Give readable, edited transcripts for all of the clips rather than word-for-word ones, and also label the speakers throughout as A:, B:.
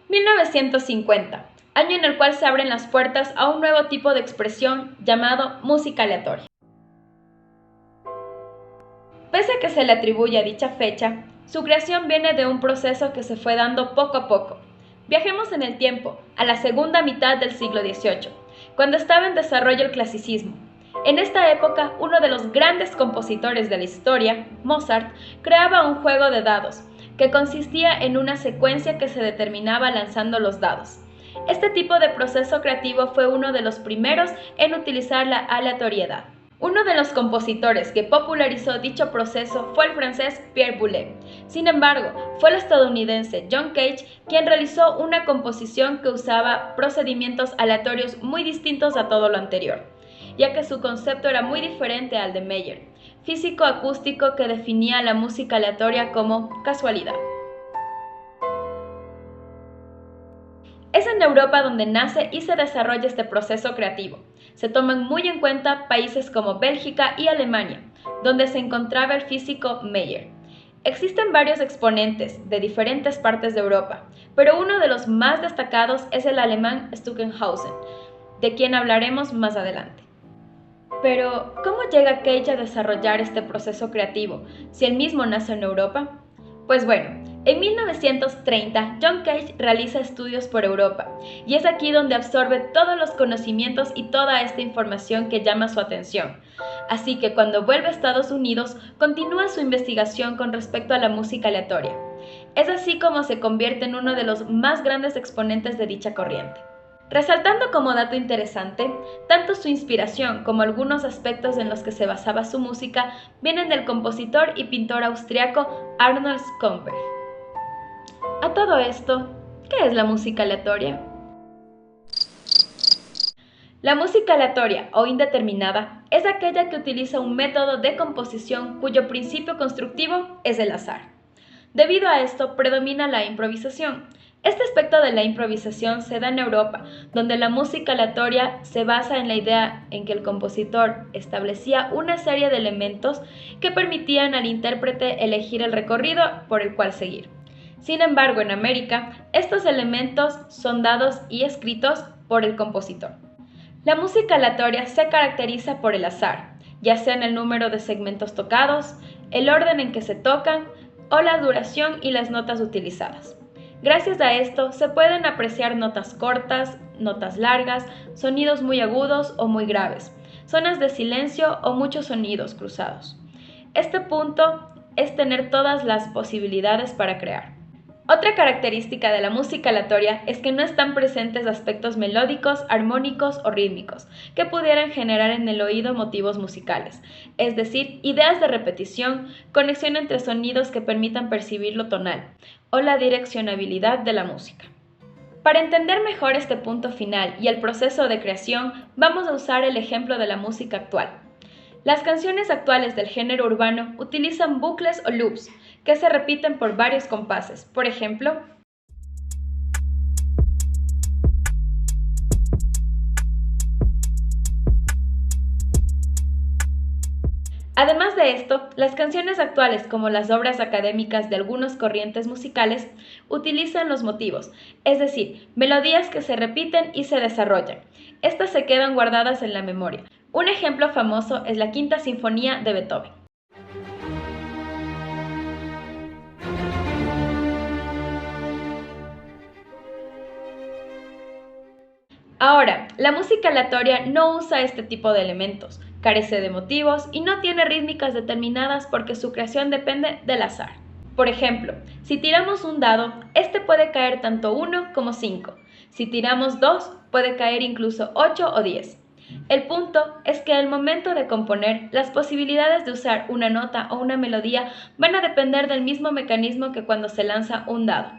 A: 1950, año en el cual se abren las puertas a un nuevo tipo de expresión llamado música aleatoria. Pese a que se le atribuye a dicha fecha, su creación viene de un proceso que se fue dando poco a poco. Viajemos en el tiempo, a la segunda mitad del siglo XVIII, cuando estaba en desarrollo el clasicismo. En esta época, uno de los grandes compositores de la historia, Mozart, creaba un juego de dados, que consistía en una secuencia que se determinaba lanzando los dados. Este tipo de proceso creativo fue uno de los primeros en utilizar la aleatoriedad. Uno de los compositores que popularizó dicho proceso fue el francés Pierre Boulez. Sin embargo, fue el estadounidense John Cage quien realizó una composición que usaba procedimientos aleatorios muy distintos a todo lo anterior, ya que su concepto era muy diferente al de Mayer, físico acústico que definía la música aleatoria como casualidad. Es en Europa donde nace y se desarrolla este proceso creativo. Se toman muy en cuenta países como Bélgica y Alemania, donde se encontraba el físico Mayer. Existen varios exponentes de diferentes partes de Europa, pero uno de los más destacados es el alemán Stockhausen, de quien hablaremos más adelante. Pero, ¿cómo llega Cage a desarrollar este proceso creativo si él mismo nace en Europa? Pues bueno, en 1930 John Cage realiza estudios por Europa y es aquí donde absorbe todos los conocimientos y toda esta información que llama su atención. Así que cuando vuelve a Estados Unidos continúa su investigación con respecto a la música aleatoria. Es así como se convierte en uno de los más grandes exponentes de dicha corriente. Resaltando como dato interesante, tanto su inspiración como algunos aspectos en los que se basaba su música vienen del compositor y pintor austriaco Arnold Schoenberg. A todo esto, ¿qué es la música aleatoria? La música aleatoria o indeterminada es aquella que utiliza un método de composición cuyo principio constructivo es el azar. Debido a esto, predomina la improvisación. Este aspecto de la improvisación se da en Europa, donde la música aleatoria se basa en la idea en que el compositor establecía una serie de elementos que permitían al intérprete elegir el recorrido por el cual seguir. Sin embargo, en América, estos elementos son dados y escritos por el compositor. La música aleatoria se caracteriza por el azar, ya sea en el número de segmentos tocados, el orden en que se tocan o la duración y las notas utilizadas. Gracias a esto se pueden apreciar notas cortas, notas largas, sonidos muy agudos o muy graves, zonas de silencio o muchos sonidos cruzados. Este punto es tener todas las posibilidades para crear. Otra característica de la música aleatoria es que no están presentes aspectos melódicos, armónicos o rítmicos que pudieran generar en el oído motivos musicales, es decir, ideas de repetición, conexión entre sonidos que permitan percibir lo tonal o la direccionabilidad de la música. Para entender mejor este punto final y el proceso de creación, vamos a usar el ejemplo de la música actual. Las canciones actuales del género urbano utilizan bucles o loops que se repiten por varios compases. Por ejemplo, además de esto, las canciones actuales, como las obras académicas de algunas corrientes musicales, utilizan los motivos, es decir, melodías que se repiten y se desarrollan. Estas se quedan guardadas en la memoria. Un ejemplo famoso es la Quinta Sinfonía de Beethoven. Ahora, la música aleatoria no usa este tipo de elementos, carece de motivos y no tiene rítmicas determinadas porque su creación depende del azar. Por ejemplo, si tiramos un dado, este puede caer tanto 1 como 5. Si tiramos 2, puede caer incluso 8 o 10. El punto es que al momento de componer, las posibilidades de usar una nota o una melodía van a depender del mismo mecanismo que cuando se lanza un dado.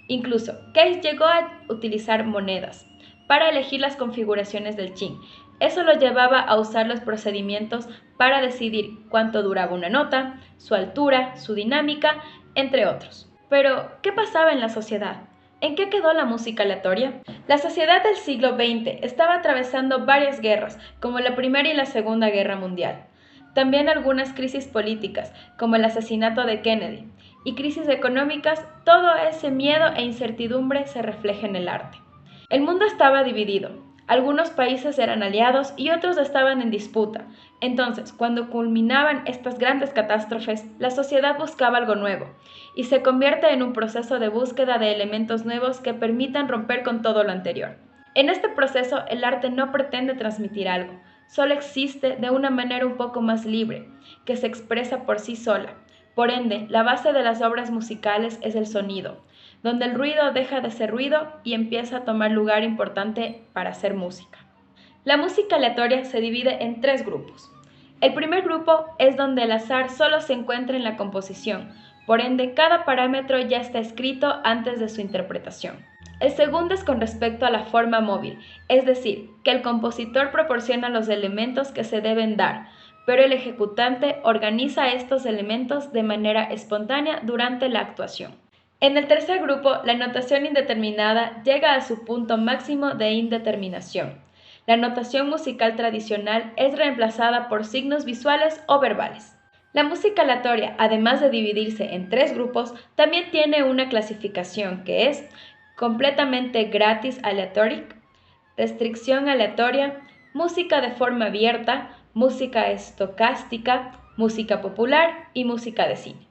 A: Incluso, Cage llegó a utilizar monedas para elegir las configuraciones del chin. Eso lo llevaba a usar los procedimientos para decidir cuánto duraba una nota, su altura, su dinámica, entre otros. Pero, ¿qué pasaba en la sociedad? ¿En qué quedó la música aleatoria? La sociedad del siglo XX estaba atravesando varias guerras, como la Primera y la Segunda Guerra Mundial. También algunas crisis políticas, como el asesinato de Kennedy, y crisis económicas, todo ese miedo e incertidumbre se refleja en el arte. El mundo estaba dividido. Algunos países eran aliados y otros estaban en disputa. Entonces, cuando culminaban estas grandes catástrofes, la sociedad buscaba algo nuevo y se convierte en un proceso de búsqueda de elementos nuevos que permitan romper con todo lo anterior. En este proceso, el arte no pretende transmitir algo, solo existe de una manera un poco más libre, que se expresa por sí sola. Por ende, la base de las obras musicales es el sonido, donde el ruido deja de ser ruido y empieza a tomar lugar importante para hacer música. La música aleatoria se divide en 3 grupos. El primer grupo es donde el azar solo se encuentra en la composición, por ende cada parámetro ya está escrito antes de su interpretación. El segundo es con respecto a la forma móvil, es decir, que el compositor proporciona los elementos que se deben dar, pero el ejecutante organiza estos elementos de manera espontánea durante la actuación. En el tercer grupo, la notación indeterminada llega a su punto máximo de indeterminación. La notación musical tradicional es reemplazada por signos visuales o verbales. La música aleatoria, además de dividirse en 3 grupos, también tiene una clasificación que es completamente gratis aleatoric, restricción aleatoria, música de forma abierta, música estocástica, música popular y música de cine.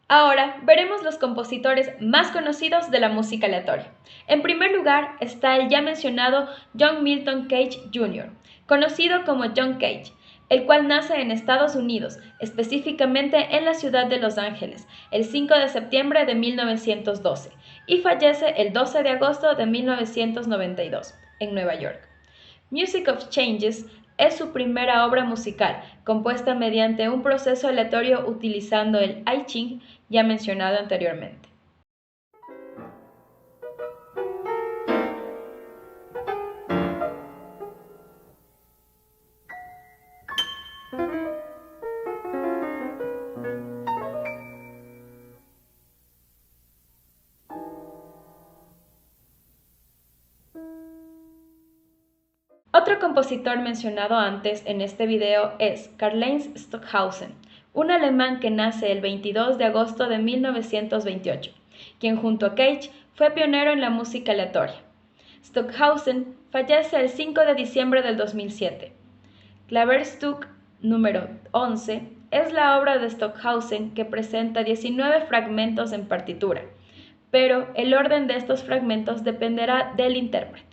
A: Ahora veremos los compositores más conocidos de la música aleatoria. En primer lugar está el ya mencionado John Milton Cage Jr., conocido como John Cage, el cual nace en Estados Unidos, específicamente en la ciudad de Los Ángeles, el 5 de septiembre de 1912, y fallece el 12 de agosto de 1992, en Nueva York. Music of Changes es su primera obra musical, compuesta mediante un proceso aleatorio utilizando el I Ching ya mencionado anteriormente. Otro compositor mencionado antes en este video es Karlheinz Stockhausen, un alemán que nace el 22 de agosto de 1928, quien junto a Cage fue pionero en la música aleatoria. Stockhausen fallece el 5 de diciembre del 2007. Klavierstück número 11 es la obra de Stockhausen que presenta 19 fragmentos en partitura, pero el orden de estos fragmentos dependerá del intérprete.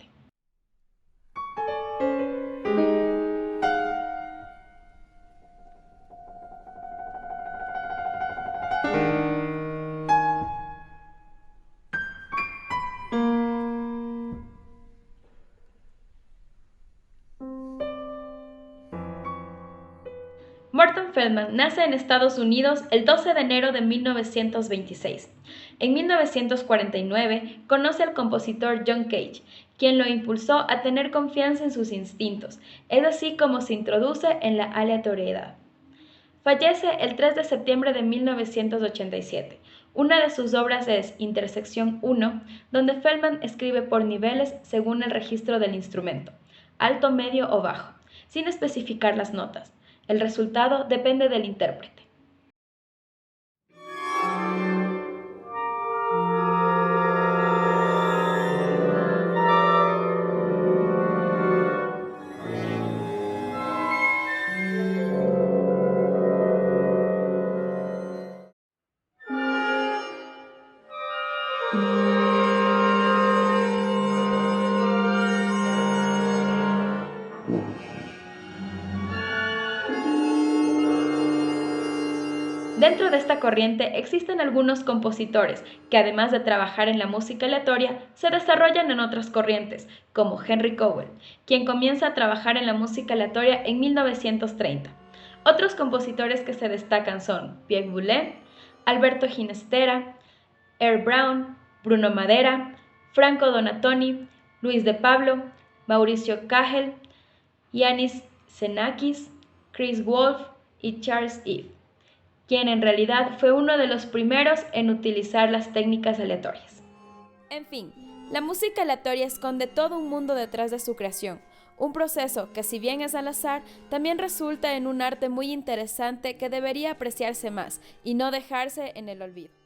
A: Morton Feldman nace en Estados Unidos el 12 de enero de 1926. En 1949 conoce al compositor John Cage, quien lo impulsó a tener confianza en sus instintos, es así como se introduce en la aleatoriedad. Fallece el 3 de septiembre de 1987. Una de sus obras es Intersección 1, donde Feldman escribe por niveles según el registro del instrumento, alto, medio o bajo, sin especificar las notas. El resultado depende del intérprete. Dentro de esta corriente existen algunos compositores que, además de trabajar en la música aleatoria, se desarrollan en otras corrientes, como Henry Cowell, quien comienza a trabajar en la música aleatoria en 1930. Otros compositores que se destacan son Pierre Boulez, Alberto Ginastera, Earl Brown, Bruno Madera, Franco Donatoni, Luis de Pablo, Mauricio Cagel, Yanis Xenakis, Chris Wolf y Charles Eve, quien en realidad fue uno de los primeros en utilizar las técnicas aleatorias. En fin, la música aleatoria esconde todo un mundo detrás de su creación, un proceso que, si bien es al azar, también resulta en un arte muy interesante que debería apreciarse más y no dejarse en el olvido.